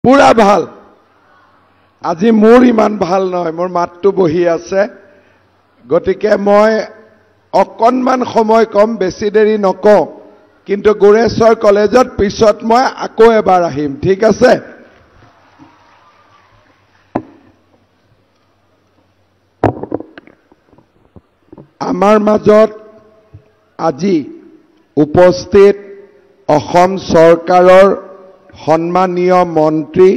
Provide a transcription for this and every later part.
পুৰা ভাল আজি মোৰ ইমান ভাল নহয় মোৰ মাতটো বহি আছে গতিকে মই অকণমান সময় কম বেছি দেৰি নকওঁ কিন্তু গুৰেশ্বৰ কলেজত পিছত মই আকৌ এবাৰ আহিম ঠিক আছে আমাৰ মাজত আজি উপস্থিত অসম চৰকাৰৰ সন্মানীয় মন্ত্ৰী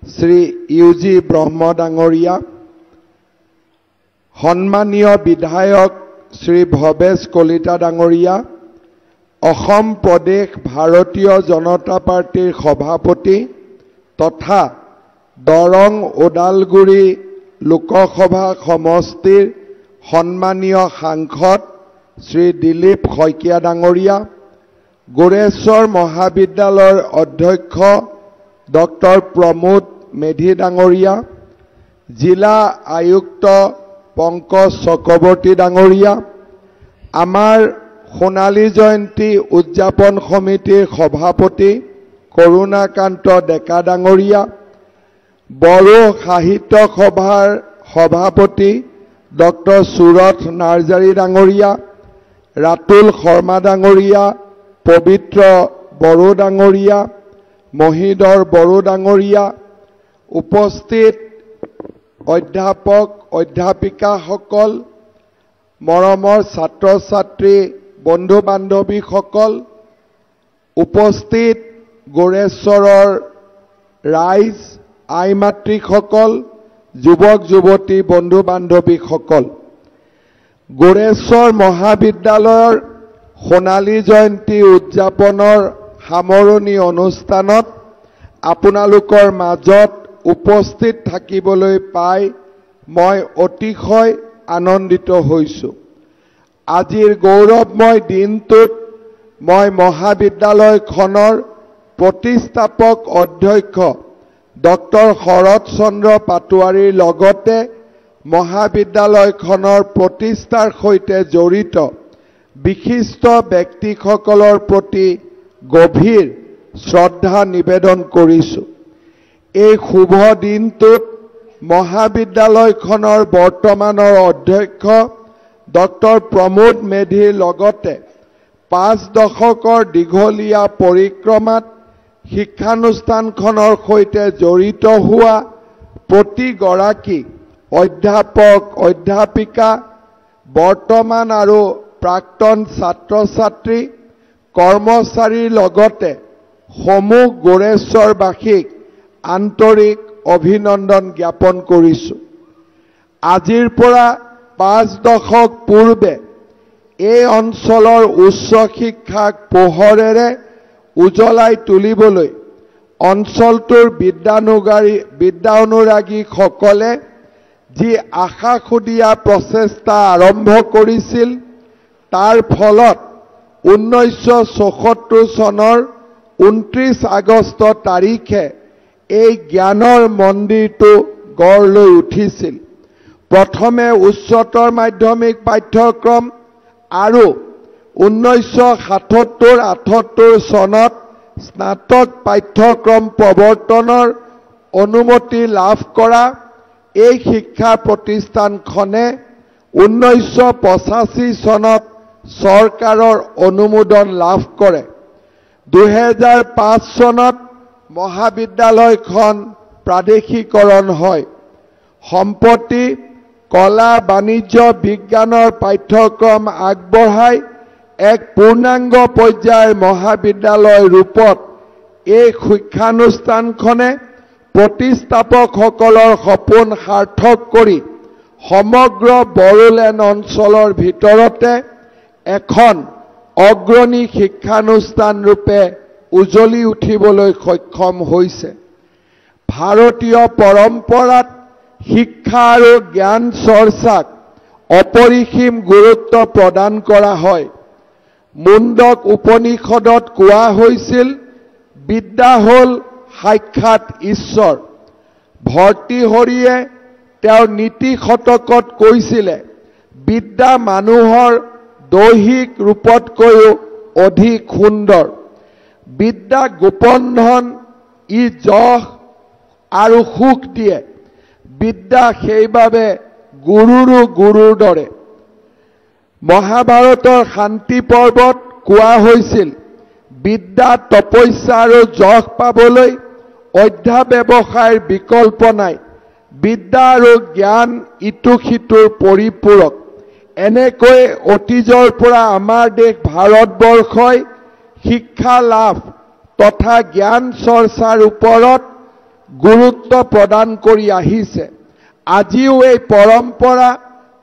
শ্ৰী ইউজি ব্ৰহ্ম ডাঙৰীয়া সন্মানীয় বিধায়ক শ্ৰী ভৱেশ কলিতা ডাঙৰীয়া অসম প্ৰদেশ ভাৰতীয় জনতা পাৰ্টিৰ সভাপতি তথা দৰং ওদালগুৰি লোকসভা সমষ্টিৰ সন্মানীয় সাংসদ শ্ৰী দিলীপ শইকীয়া ডাঙৰীয়া গুৰেশ্বৰ মহাবিদ্যালয়ৰ অধ্যক্ষ ডক্টৰ প্ৰমোদ মেধি ডাঙৰীয়া জিলা আয়ুক্ত পংকজ চক্ৰৱৰ্তী ডাঙৰীয়া আমাৰ সোণালী জয়ন্তী উদযাপন সমিতিৰ সভাপতি কৰুণাকান্ত ডেকা ডাঙৰীয়া বড়ো সাহিত্য সভাৰ সভাপতি ডক্টৰ সুৰথ নাৰ্জাৰী ডাঙৰীয়া ৰাতুল শৰ্মা ডাঙৰীয়া পবিত্ৰ বড়ো ডাঙৰীয়া মহিধৰ বড়ো ডাঙৰীয়া উপস্থিত অধ্যাপক অধ্যাপিকাসকল মৰমৰ ছাত্ৰ ছাত্ৰী বন্ধু বান্ধৱীসকল উপস্থিত গুৰেশ্বৰৰ ৰাইজ আই মাতৃসকল যুৱক যুৱতী বন্ধু বান্ধৱীসকল গুৰেশ্বৰ মহাবিদ্যালয়ৰ সোণালী জয়ন্তী উদযাপনৰ সামৰণি অনুষ্ঠানত আপোনালোকৰ মাজত উপস্থিত থাকিবলৈ পাই মই অতিশয় আনন্দিত হৈছোঁ আজিৰ গৌৰৱময় দিনটোত মই মহাবিদ্যালয়খনৰ প্ৰতিষ্ঠাপক অধ্যক্ষ ডক্টৰ শৰৎ চন্দ্ৰ পাটোৱাৰীৰ লগতে মহাবিদ্যালয়খনৰ প্ৰতিষ্ঠাৰ সৈতে জড়িত বিশিষ্ট ব্যক্তিসকলৰ প্ৰতি গভীৰ শ্ৰদ্ধা নিবেদন কৰিছোঁ এই শুভ দিনটোত মহাবিদ্যালয়খনৰ বৰ্তমানৰ অধ্যক্ষ ডক্টৰ প্ৰমোদ মেধিৰ লগতে 5 দশকৰ দীঘলীয়া পৰিক্ৰমাত শিক্ষানুষ্ঠানখনৰ সৈতে জড়িত হোৱা প্ৰতিগৰাকী অধ্যাপক অধ্যাপিকা বৰ্তমান আৰু প্ৰাক্তন ছাত্ৰ ছাত্ৰী কৰ্মচাৰীৰ লগতে সমূহ গুৰেশ্বৰবাসীক আন্তৰিক অভিনন্দন জ্ঞাপন কৰিছোঁ আজিৰ পৰা 5 দশক পূৰ্বে এই অঞ্চলৰ উচ্চ শিক্ষাক পোহৰেৰে উজ্বলাই তুলিবলৈ অঞ্চলটোৰ বিদ্যা অনুৰাগীসকলে যি আশাসুদীয়া প্ৰচেষ্টা আৰম্ভ কৰিছিল তাৰ ফলত 1974 চনৰ 29 আগষ্ট তাৰিখে এই জ্ঞানৰ মন্দিৰটো গঢ় লৈ উঠিছিল প্ৰথমে উচ্চতৰ মাধ্যমিক পাঠ্যক্ৰম আৰু 1977-78 চনত স্নাতক পাঠ্যক্ৰম প্ৰৱৰ্তনৰ অনুমতি লাভ কৰা এই শিক্ষা প্ৰতিষ্ঠানখনে 1985 চনত চৰকাৰৰ অনুমোদন লাভ কৰে 2005 চনত মহাবিদ্যালয়খন প্ৰাদেশিকৰণ হয় সম্প্ৰতি কলা বাণিজ্য বিজ্ঞানৰ পাঠ্যক্ৰম আগবঢ়াই এক পূৰ্ণাংগ পৰ্যায়ৰ মহাবিদ্যালয় ৰূপত এই শিক্ষানুষ্ঠানখনে প্ৰতিষ্ঠাপকসকলৰ সপোন সাৰ্থক কৰি সমগ্ৰ বড়োলেণ্ড অঞ্চলৰ ভিতৰতে এখন অগ্ৰণী শিক্ষানুষ্ঠান ৰূপে উজ্বলি উঠিবলৈ সক্ষম হৈছে ভাৰতীয় পৰম্পৰাত শিক্ষা আৰু জ্ঞান চৰ্চাক অপৰিসীম গুৰুত্ব প্ৰদান কৰা হয় মুণ্ডক উপনিষদত কোৱা হৈছিল বিদ্যা হ'ল সাক্ষাৎ ঈশ্বৰ ভৰ্তৃহৰিয়ে তেওঁৰ নীতি শতকত কৈছিলে বিদ্যা মানুহৰ দৈহিক ৰূপতকৈও অধিক সুন্দৰ বিদ্যা গোপন ধন ই যশ আৰু সুখ দিয়ে। বিদ্যা সেইবাবে গুৰুৰো গুৰুৰ দৰে। মহাভাৰতৰ শান্তি পৰ্বত কোৱা হৈছিল, বিদ্যা তপস্যা আৰু যশ পাবলৈ অধ্যাৱসায়ৰ বিকল্প নাই। বিদ্যা আৰু জ্ঞান ইটো সিটোৰ পৰিপূৰক। এনেকৈ অতীজৰ পৰা আমাৰ দেশ ভাৰতবৰ্ষই শিক্ষা লাভ তথা জ্ঞান চৰ্চাৰ ওপৰত গুৰুত্ব প্ৰদান কৰি আহিছে। আজিও এই পৰম্পৰা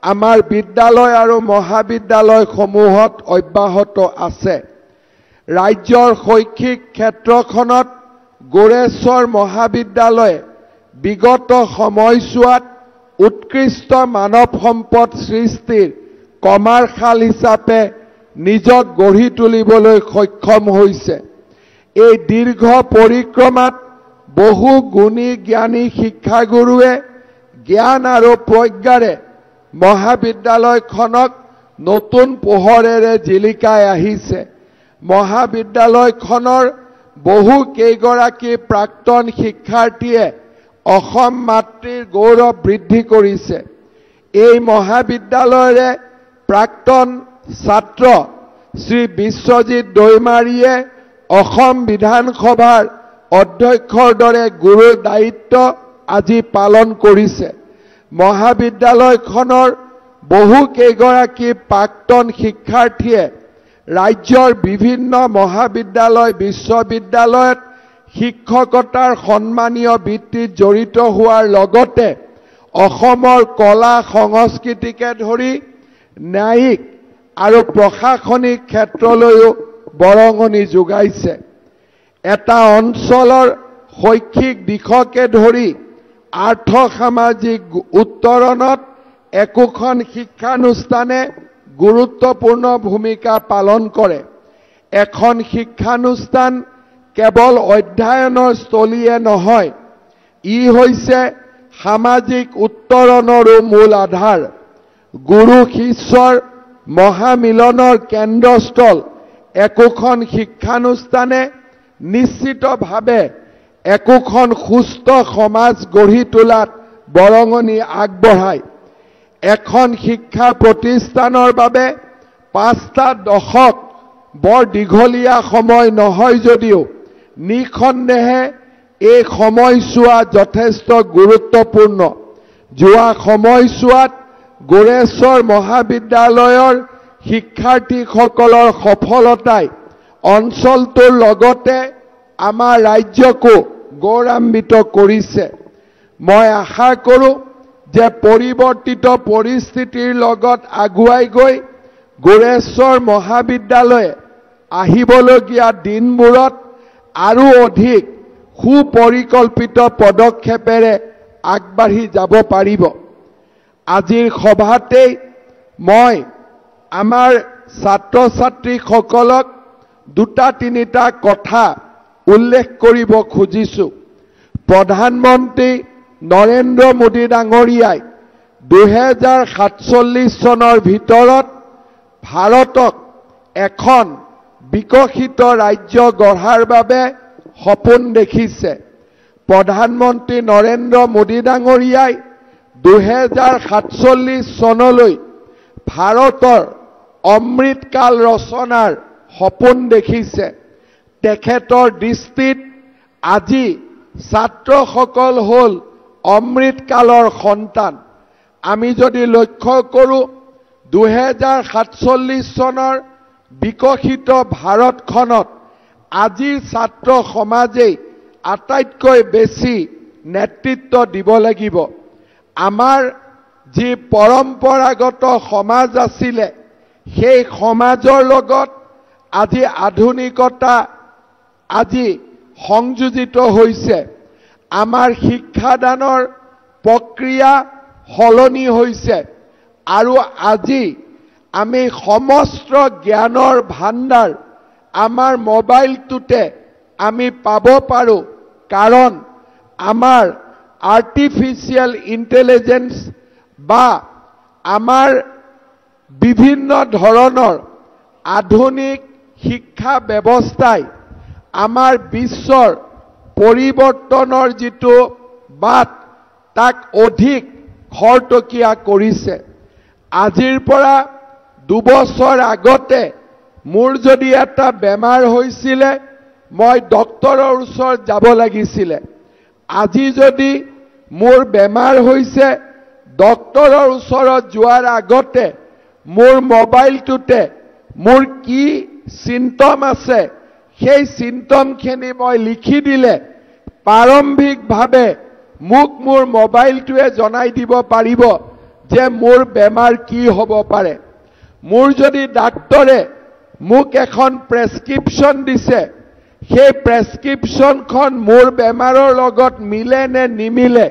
আমাৰ বিদ্যালয় আৰু মহাবিদ্যালয়সমূহত অব্যাহত আছে। ৰাজ্যৰ শৈক্ষিক ক্ষেত্ৰখনত গোৰেশ্বৰ মহাবিদ্যালয়ে বিগত সময়ছোৱাত উৎকৃষ্ট মানৱ সম্পদ সৃষ্টিৰ কমাৰ্শাল হিচাপে নিজক গঢ়ি তুলিবলৈ সক্ষম হৈছে। এই দীৰ্ঘ পৰিক্ৰমাত বহু গুণী জ্ঞানী শিক্ষাগুৰুৱে জ্ঞান আৰু প্ৰজ্ঞাৰে মহাবিদ্যালয়খনক নতুন পোহৰেৰে জিলিকাই আহিছে। মহাবিদ্যালয়খনৰ বহু কেইগৰাকী প্ৰাক্তন শিক্ষাৰ্থীয়ে অসম মাতৃৰ গৌৰৱ বৃদ্ধি কৰিছে। এই মহাবিদ্যালয়ৰে প্ৰাক্তন ছাত্ৰ শ্ৰী বিশ্বজিৎ দৈমাৰীয়ে অসম বিধানসভাৰ অধ্যক্ষৰ দৰে গুৰুৰ দায়িত্ব আজি পালন কৰিছে। মহাবিদ্যালয়খনৰ বহু কেইগৰাকী প্ৰাক্তন শিক্ষাৰ্থীয়ে ৰাজ্যৰ বিভিন্ন মহাবিদ্যালয় বিশ্ববিদ্যালয়ত শিক্ষকতাৰ সন্মানীয় বৃত্তিত জড়িত হোৱাৰ লগতে অসমৰ কলা সংস্কৃতিকে ধৰি ন্যায়িক আৰু প্ৰশাসনিক ক্ষেত্ৰলৈও বৰঙণি যোগাইছে। এটা অঞ্চলৰ শৈক্ষিক দিশকে ধৰি আৰ্থ সামাজিক উত্তৰণত একোখন শিক্ষানুষ্ঠানে গুৰুত্বপূৰ্ণ ভূমিকা পালন কৰে। এখন শিক্ষানুষ্ঠান কেৱল অধ্যয়নৰ স্থলীয়ে নহয়, ই হৈছে সামাজিক উত্তৰণৰো মূল আধাৰ। গুৰু শিষ্যৰ মহামিলনৰ কেন্দ্ৰস্থল একোখন শিক্ষানুষ্ঠানে নিশ্চিতভাৱে একোখন সুস্থ সমাজ গঢ়ি তোলাত বৰঙণি আগবঢ়ায়। এখন শিক্ষা প্ৰতিষ্ঠানৰ বাবে 5টা দশক বৰ দীঘলীয়া সময় নহয় যদিও নিঃসন্দেহে এই সময়ছোৱা যথেষ্ট গুৰুত্বপূৰ্ণ। যোৱা সময়ছোৱাত গোৰেশ্বৰ মহাবিদ্যালয়ৰ শিক্ষাৰ্থীসকলৰ সফলতাই অঞ্চলটোৰ লগতে আমাৰ ৰাজ্যকো গৌৰৱান্বিত কৰিছে। মই আশা কৰোঁ যে পৰিৱৰ্তিত পৰিস্থিতিৰ লগত আগুৱাই গৈ গোৰেশ্বৰ মহাবিদ্যালয়ে আহিবলগীয়া দিনবোৰত আৰু অধিক সুপৰিকল্পিত পদক্ষেপেৰে আগবাঢ়ি যাব পাৰিব। আজিৰ সভাতেই মই আমাৰ ছাত্ৰ ছাত্ৰীসকলক 2-3টা কথা উল্লেখ কৰিব খুজিছোঁ। প্ৰধানমন্ত্ৰী নৰেন্দ্ৰ মোদী ডাঙৰীয়াই 2047 চনৰ ভিতৰত ভাৰতক এখন বিকশিত ৰাজ্য গঢ়াৰ বাবে সপোন দেখিছে। প্ৰধানমন্ত্ৰী নৰেন্দ্ৰ মোদী ডাঙৰীয়াই 2047 চনলৈ ভাৰতৰ অমৃতকাল ৰচনাৰ সপোন দেখিছে। তেখেতৰ দৃষ্টিত আজি ছাত্ৰসকল হ'ল অমৃতকালৰ সন্তান। আমি যদি লক্ষ্য কৰোঁ 2047 চনৰ বিকশিত ভাৰতখনত আজিৰ ছাত্ৰ সমাজেই আটাইতকৈ বেছি নেতৃত্ব দিব লাগিব। আমাৰ যি পৰম্পৰাগত সমাজ আছিলে সেই সমাজৰ লগত আজি আধুনিকতা আজি সংযোজিত হৈছে। আমাৰ শিক্ষাদানৰ প্ৰক্ৰিয়া সলনি হৈছে আৰু আজি আমি সমস্ত জ্ঞানৰ ভাণ্ডাৰ আমাৰ মোবাইলটোতে আমি পাব পাৰোঁ, কাৰণ আমাৰ আৰ্টিফিচিয়েল ইন্টেলিজেন্স বা আমাৰ বিভিন্ন ধৰণৰ আধুনিক শিক্ষা ব্যৱস্থাই আমাৰ বিশ্বৰ পৰিৱৰ্তনৰ যিটো বাট তাক অধিক খৰতকীয়া কৰিছে। আজিৰ পৰা 2 বছৰ আগতে মোৰ যদি এটা বেমাৰ হৈছিলে মই ডক্টৰৰ ওচৰত যাব লাগিছিলে। আজি যদি মোৰ বেমাৰ হৈছে ডক্টৰৰ ওচৰত যোৱাৰ আগতে মোৰ মোবাইলটোতে মোৰ কি চিম্পটম আছে সেই চিম্পটমখিনি মই লিখি দিলে প্ৰাৰম্ভিকভাৱে মোক মোৰ মোবাইলটোৱে জনাই দিব পাৰিব যে মোৰ বেমাৰ কি হ'ব পাৰে। মোৰ যদি ডাক্তৰে মোক এখন প্ৰেছক্ৰিপশ্যন দিছে সেই প্ৰেছক্ৰিপশ্যনখন মোৰ বেমাৰৰ লগত মিলে নে নিমিলে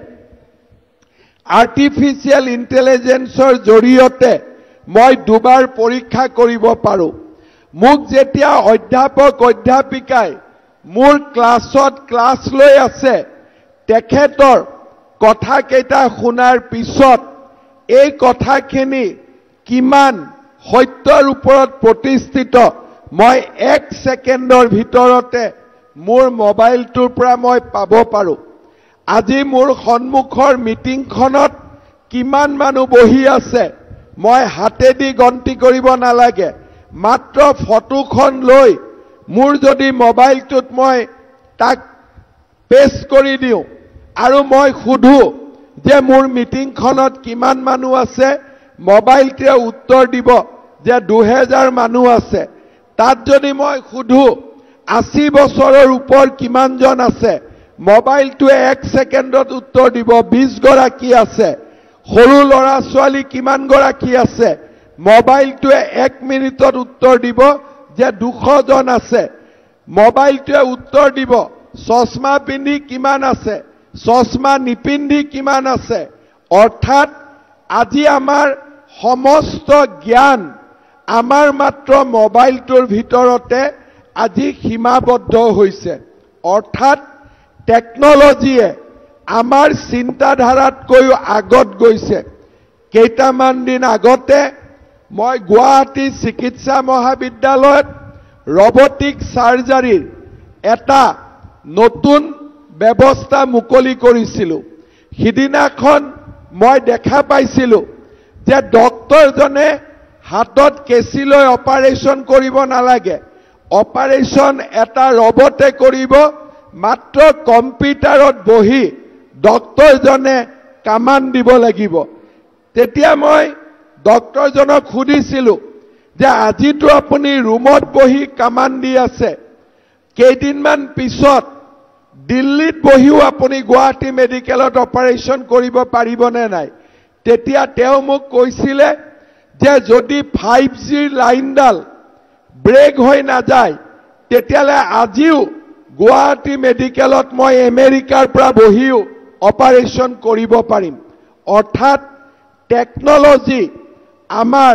আৰ্টিফিচিয়েল ইণ্টেলিজেন্সৰ জৰিয়তে মই দুবাৰ পৰীক্ষা কৰিব পাৰোঁ। মোক যেতিয়া অধ্যাপক অধ্যাপিকাই মোৰ ক্লাছত ক্লাছ লৈ আছে তেখেতৰ কথাকেইটা শুনাৰ পিছত এই কথাখিনি কিমান সত্যৰ ওপৰত প্ৰতিষ্ঠিত মই 1 ছেকেণ্ডৰ ভিতৰতে মোৰ মোবাইলটোৰ পৰা মই পাব পাৰোঁ। আজি মোৰ সন্মুখৰ মিটিংখনত কিমান মানুহ বহি আছে মই হাতেদি গন্তি কৰিব নালাগে, মাত্ৰ ফটোখন লৈ মোৰ যদি মোবাইলটোত মই তাক পেষ্ট কৰি দিওঁ আৰু মই সুধো যে মোৰ মিটিংখনত কিমান মানুহ আছে মোবাইলটোৱে উত্তৰ দিব যে 2000 মানুহ আছে। তাত যদি মই সুধো 80 বছৰৰ ওপৰ কিমানজন আছে মোবাইলটোৱে 1 ছেকেণ্ডত উত্তৰ দিব 20 গৰাকী আছে। সৰু ল'ৰা ছোৱালী কিমান গৰাকী আছে মোবাইলটোৱে 1 মিনিটত উত্তৰ দিব যে 200 জন আছে। মোবাইলটোৱে উত্তৰ দিব চশমা পিন্ধি কিমান আছে চশমা নিপিন্ধি কিমান আছে। অৰ্থাৎ আজি আমাৰ সমস্ত জ্ঞান আমাৰ মাত্ৰ মোবাইলটোৰ ভিতৰতে আজি সীমাবদ্ধ হৈছে। অৰ্থাৎ টেকনলজিয়ে আমাৰ চিন্তাধাৰাতকৈও আগত গৈছে। কেইটামান দিন আগতে মই গুৱাহাটী চিকিৎসা মহাবিদ্যালয়ত ৰবটিক সাৰ্জাৰীৰ এটা নতুন ব্যৱস্থা মুকলি কৰিছিলোঁ। সিদিনাখন মই দেখা পাইছিলোঁ যে ডক্টৰজনে হাতত কেঁচি লৈ অপাৰেশ্যন কৰিব নালাগে, অপাৰেশ্যন এটা ৰবটে কৰিব, মাত্ৰ কম্পিউটাৰত বহি ডক্টৰজনে কামান দিব লাগিব। তেতিয়া মই ডক্টৰজনক সুধিছিলোঁ যে আজিতো আপুনি ৰুমত বহি কামান দি আছে, কেইদিনমান পিছত দিল্লীত বহিও আপুনি গুৱাহাটী মেডিকেলত অপাৰেশ্যন কৰিব পাৰিবনে নাই। তেতিয়া তেওঁ মোক কৈছিলে যে যদি 5G লাইনডাল ব্ৰেক হৈ নাযায় তেতিয়ালে আজিও গুৱাহাটী মেডিকেলত মই আমেৰিকাৰ পৰা বহিও অপাৰেশ্যন কৰিব পাৰিম। অৰ্থাৎ টেকনলজি আমাৰ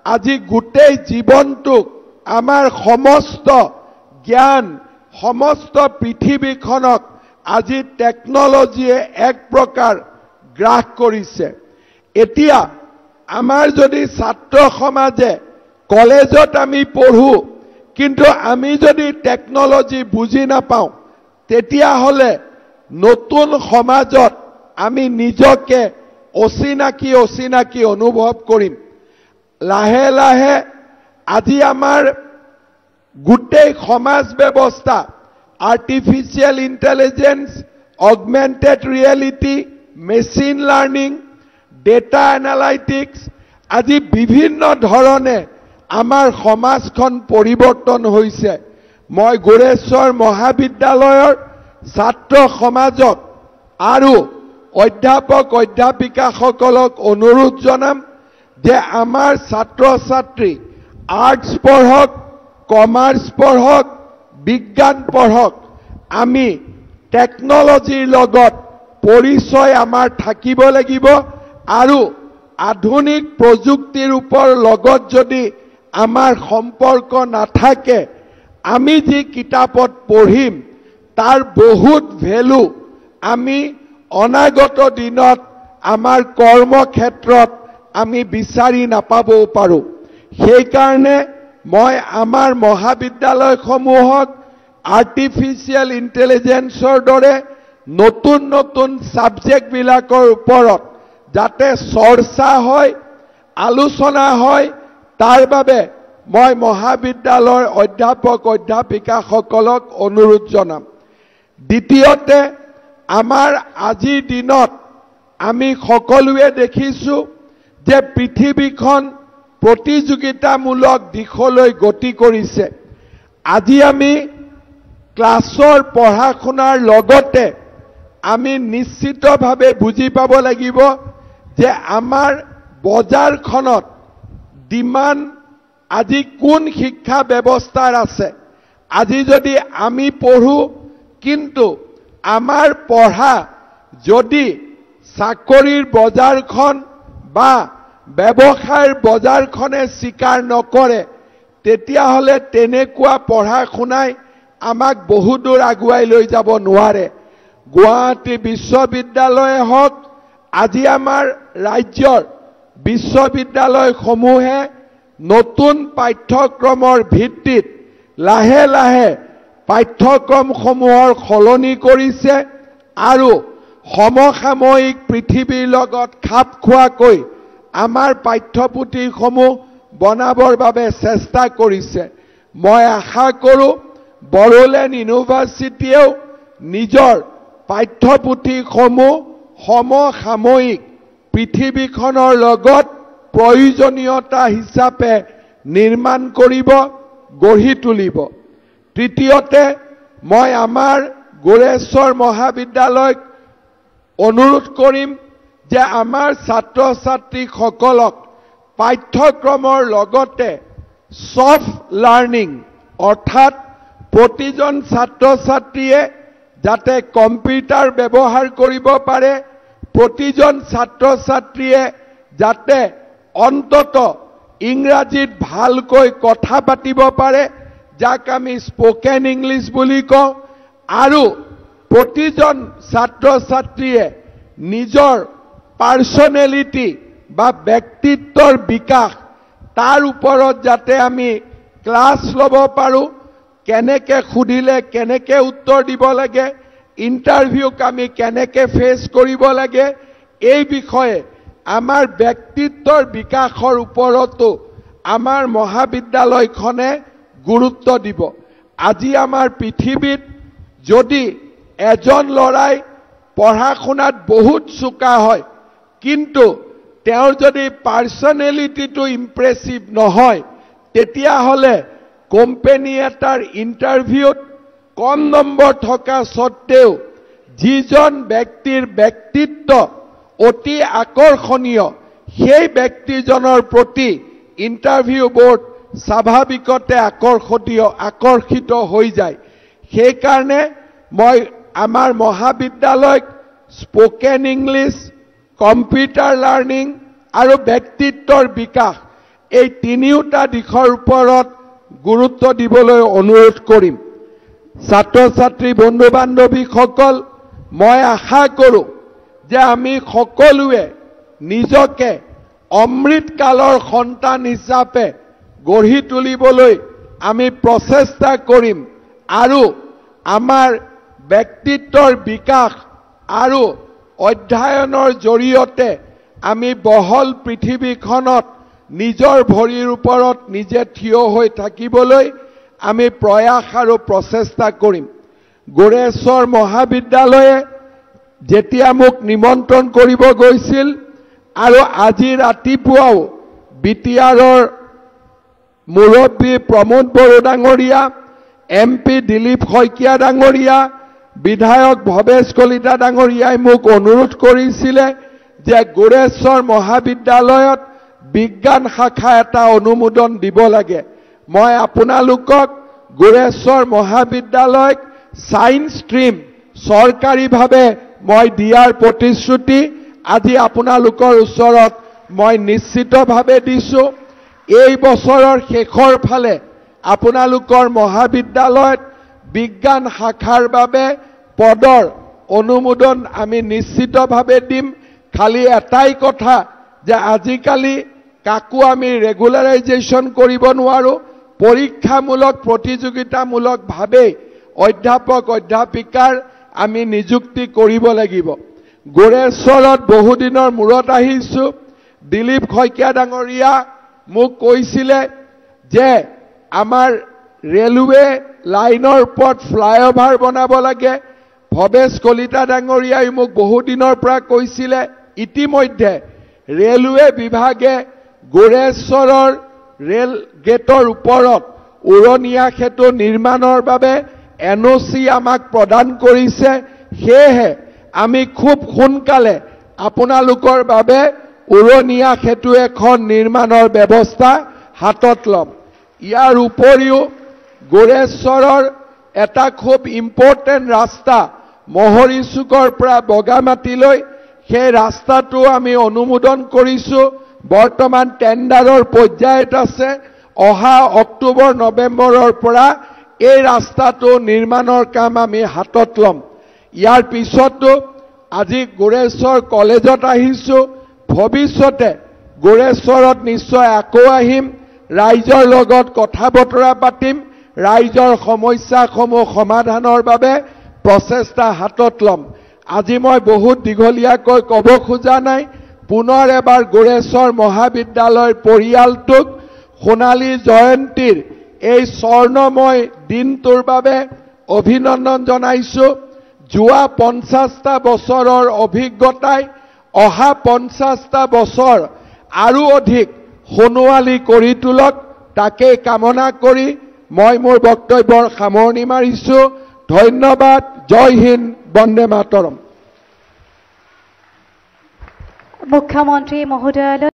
আজি গোটেই জীৱনটোক আমাৰ সমস্ত জ্ঞান সমস্ত পৃথিৱীখনক আজি টেকনলজিয়ে এক প্ৰকাৰ গ্ৰাস কৰিছে। এতিয়া আমাৰ যদি ছাত্ৰ সমাজে কলেজত আমি পঢ়ো কিন্তু আমি যদি টেকনলজি বুজি নাপাওঁ তেতিয়াহ'লে নতুন সমাজত আমি নিজকে অচিনাকি অনুভৱ কৰিম। লাহে লাহে আজি আমাৰ গোটেই সমাজ ব্যৱস্থা artificial intelligence, augmented reality, machine learning, data analytics আজি বিভিন্ন ধৰণে আমাৰ সমাজখন পৰিৱৰ্তন হৈছে। মই গোৰেশ্বৰ মহাবিদ্যালয়ৰ ছাত্ৰ সমাজক আৰু অধ্যাপক অধ্যাপিকাসকলক অনুৰোধ জনাম যে আমাৰ ছাত্ৰ ছাত্ৰী আৰ্টছ পঢ়ক, কমাৰ্চ পঢ়ক, বিজ্ঞান পঢ়ক, আমি টেকনলজিৰ লগত পৰিচয় আমাৰ থাকিব লাগিব আৰু আধুনিক প্ৰযুক্তিৰ ওপৰ লগত যদি আমাৰ সম্পৰ্ক নাথাকে আমি যি কিতাপত পঢ়িম তাৰ বহুত ভ্যালু আমি অনাগত দিনত আমাৰ কৰ্মক্ষেত্ৰত আমি বিচাৰি নাপাবও পাৰোঁ। সেইকাৰণে মই আমাৰ মহাবিদ্যালয়সমূহক আৰ্টিফিচিয়েল ইণ্টেলিজেন্সৰ দৰে নতুন নতুন সাবজেক্টবিলাকৰ ওপৰত যাতে চৰ্চা হয় আলোচনা হয় তাৰ বাবে মই মহাবিদ্যালয়ৰ অধ্যাপক অধ্যাপিকাসকলক অনুৰোধ জনাম। দ্বিতীয়তে আমাৰ আজিৰ দিনত আমি সকলোৱে দেখিছোঁ যে পৃথিৱীখন প্ৰতিযোগিতামূলক দিশলৈ গতি কৰিছে। আজি আমি ক্লাছৰ পঢ়া শুনাৰ লগতে আমি নিশ্চিতভাৱে বুজি পাব লাগিব যে আমাৰ বজাৰখনত ডিমাণ্ড আজি কোন শিক্ষা ব্যৱস্থাৰ আছে। আজি যদি আমি পঢ়ো কিন্তু আমাৰ পঢ়া যদি চাকৰিৰ বজাৰখন বা ব্যৱসায়ৰ বজাৰখনে স্বীকাৰ নকৰে তেতিয়াহ'লে তেনেকুৱা পঢ়া শুনাই আমাক বহু দূৰ আগুৱাই লৈ যাব নোৱাৰে। গুৱাহাটী বিশ্ববিদ্যালয়ে হওক আজি আমাৰ ৰাজ্যৰ বিশ্ববিদ্যালয়সমূহে নতুন পাঠ্যক্ৰমৰ ভিত্তিত লাহে লাহে পাঠ্যক্ৰমসমূহৰ সলনি কৰিছে আৰু সমসাময়িক পৃথিৱীৰ লগত খাপ খোৱাকৈ আমাৰ পাঠ্যপুথিসমূহ বনাবৰ বাবে চেষ্টা কৰিছে। মই আশা কৰোঁ বড়োলেণ্ড ইউনিভাৰ্চিটিয়েও নিজৰ পাঠ্যপুথিসমূহ সমসাময়িক পৃথিৱীখনৰ লগত প্ৰয়োজনীয়তা হিচাপে নিৰ্মাণ কৰিব গঢ়ি তুলিব। তৃতীয়তে মই আমাৰ গোৰেশ্বৰ মহাবিদ্যালয়ক অনুৰোধ কৰিম যে আমাৰ ছাত্ৰ ছাত্ৰীসকলক পাঠ্যক্ৰমৰ লগতে সফট লাৰ্ণিং অৰ্থাৎ প্ৰতিজন ছাত্ৰ ছাত্ৰীয়ে যাতে কম্পিউটাৰ ব্যৱহাৰ কৰিব পাৰে, প্ৰতিজন ছাত্ৰ ছাত্ৰীয়ে যাতে অন্তত ইংৰাজীত ভালকৈ কথা পাতিব পাৰে যাক আমি স্পোকেন ইংলিছ বুলি কওঁ, আৰু প্ৰতিজন ছাত্ৰ ছাত্ৰীয়ে নিজৰ পাৰ্চনেলিটি বা ব্যক্তিত্বৰ বিকাশ তাৰ ওপৰত যাতে আমি ক্লাছ ল'ব পাৰোঁ, কেনেকৈ সুধিলে কেনেকৈ উত্তৰ দিব লাগে, ইণ্টাৰভিউক আমি কেনেকৈ ফেচ কৰিব লাগে, এই বিষয়ে আমাৰ ব্যক্তিত্বৰ বিকাশৰ ওপৰতো আমাৰ মহাবিদ্যালয়খনে গুৰুত্ব দিব। আজি আমাৰ পৃথিৱীত যদি এজন ল'ৰাই পঢ়া শুনাত বহুত চোকা হয় কিন্তু তেওঁৰ যদি পাৰ্চনেলিটিটো ইম্প্ৰেছিভ নহয় তেতিয়াহ'লে কোম্পানী এটাৰ ইণ্টাৰভিউত কম নম্বৰ থকা স্বত্তেও যিজন ব্যক্তিৰ ব্যক্তিত্ব অতি আকৰ্ষণীয় সেই ব্যক্তিজনৰ প্ৰতি ইণ্টাৰভিউ বোৰ্ড স্বাভাৱিকতে আকৰ্ষিত হৈ যায়। সেইকাৰণে মই আমাৰ মহাবিদ্যালয়ক স্পোকেন ইংলিছ, কম্পিউটাৰ লাৰ্ণিং আৰু ব্যক্তিত্বৰ বিকাশ এই তিনিওটা দিশৰ ওপৰত গুৰুত্ব দিবলৈ অনুৰোধ কৰিম। ছাত্ৰ ছাত্ৰী বন্ধু বান্ধৱীসকল, মই আশা কৰোঁ যে আমি সকলোৱে নিজকে অমৃতকালৰ সন্তান হিচাপে গঢ়ি তুলিবলৈ আমি প্ৰচেষ্টা কৰিম আৰু আমাৰ ব্যক্তিত্বৰ বিকাশ আৰু অধ্যয়নৰ জৰিয়তে আমি বহল পৃথিৱীখনত নিজৰ ভৰিৰ ওপৰত নিজে থিয় হৈ থাকিবলৈ আমি প্ৰয়াস আৰু প্ৰচেষ্টা কৰিম। গোৰেশ্বৰ মহাবিদ্যালয়ে যেতিয়া মোক নিমন্ত্ৰণ কৰিব গৈছিল আৰু আজি ৰাতিপুৱাও বিটিআৰৰ মুৰব্বী প্ৰমোদ বড়ো ডাঙৰীয়া, MP দিলীপ শইকীয়া ডাঙৰীয়া, বিধায়ক ভৱেশ কলিতা ডাঙৰীয়াই মোক অনুৰোধ কৰিছিলে যে গোৰেশ্বৰ মহাবিদ্যালয়ত বিজ্ঞান শাখা এটা অনুমোদন দিব লাগে। মই আপোনালোকক গোৰেশ্বৰ মহাবিদ্যালয়ক সায়েন্স ষ্ট্ৰীম চৰকাৰীভাৱে মই দিয়াৰ প্ৰতিশ্ৰুতি আজি আপোনালোকৰ ওচৰত মই নিশ্চিতভাৱে দিছোঁ। এই বছৰৰ শেষৰ ফালে আপোনালোকৰ মহাবিদ্যালয়ত বিজ্ঞান শাখাৰ বাবে পদৰ অনুমোদন আমি নিশ্চিতভাৱে দিম। খালি এটাই কথা যে আজিকালি কাকো আমি ৰেগুলাৰাইজেশ্যন কৰিব নোৱাৰোঁ। পৰীক্ষামূলক প্ৰতিযোগিতামূলকভাৱে অধ্যাপক অধ্যাপিকাৰ আমি নিযুক্তি কৰিব লাগিব গোৰেশ্বৰত বহুদিনৰ মূৰত আহিছো দিলীপ শইকীয়া ডাঙৰীয়া মোক কৈছিলে যে আমাৰ ৰেলৱে লাইনৰ ওপৰত ফ্লাইঅভাৰ বনাব লাগে ভৱেশ কলিতা ডাঙৰীয়াই মোক বহুদিনৰ পৰা কৈছিলে ইতিমধ্যে ৰেলৱে বিভাগে গোৰেশ্বৰৰ ৰেল গেটৰ ওপৰত উৰণীয়া সেতু নিৰ্মাণৰ বাবে এনঅচি আমাক প্ৰদান কৰিছে সেয়েহে আমি খুব সোনকালে আপোনালোকৰ বাবে উৰণীয়া সেতু এখন নিৰ্মাণৰ ব্যৱস্থা হাতত ল'ম ইয়াৰ উপৰিও গোৰেশ্বৰৰ এটা খুব ইম্পৰ্টেণ্ট ৰাস্তা মহৰীচুকৰ পৰা বগামাটিলৈ সেই ৰাস্তাটো আমি অনুমোদন কৰিছো বৰ্তমান টেণ্ডাৰৰ পৰ্যায়ত আছে অহা অক্টোবৰ নৱেম্বৰৰ পৰা এই ৰাস্তাটো নিৰ্মাণৰ কাম আমি হাতত ল'ম ইয়াৰ পিছতো আজি গোৰেশ্বৰ কলেজত আহিছো ভৱিষ্যতে গোৰেশ্বৰত নিশ্চয় আকৌ আহিম ৰাইজৰ লগত কথা বতৰা পাতিম ৰাইজৰ সমস্যাসমূহ সমাধানৰ বাবে প্ৰচেষ্টা হাতত ল'ম আজি মই বহুত দীঘলীয়াকৈ ক'ব খোজা নাই পুনৰ এবাৰ গোৰেশ্বৰ মহাবিদ্যালয়ৰ পৰিয়ালটোক সোণালী জয়ন্তীৰ এই স্বৰ্ণময় দিনটোৰ বাবে অভিনন্দন জনাইছো যোৱা 50টা বছৰৰ অভিজ্ঞতাই অহা 50টা বছৰ আৰু অধিক সোণোৱালী কৰি তোলক তাকে কামনা কৰি মই মোৰ বক্তব্যৰ সামৰণি মাৰিছো ধন্যবাদ জয় হিন্দ বন্দে মাতৰম মুখ্যমন্ত্ৰী মহোদয়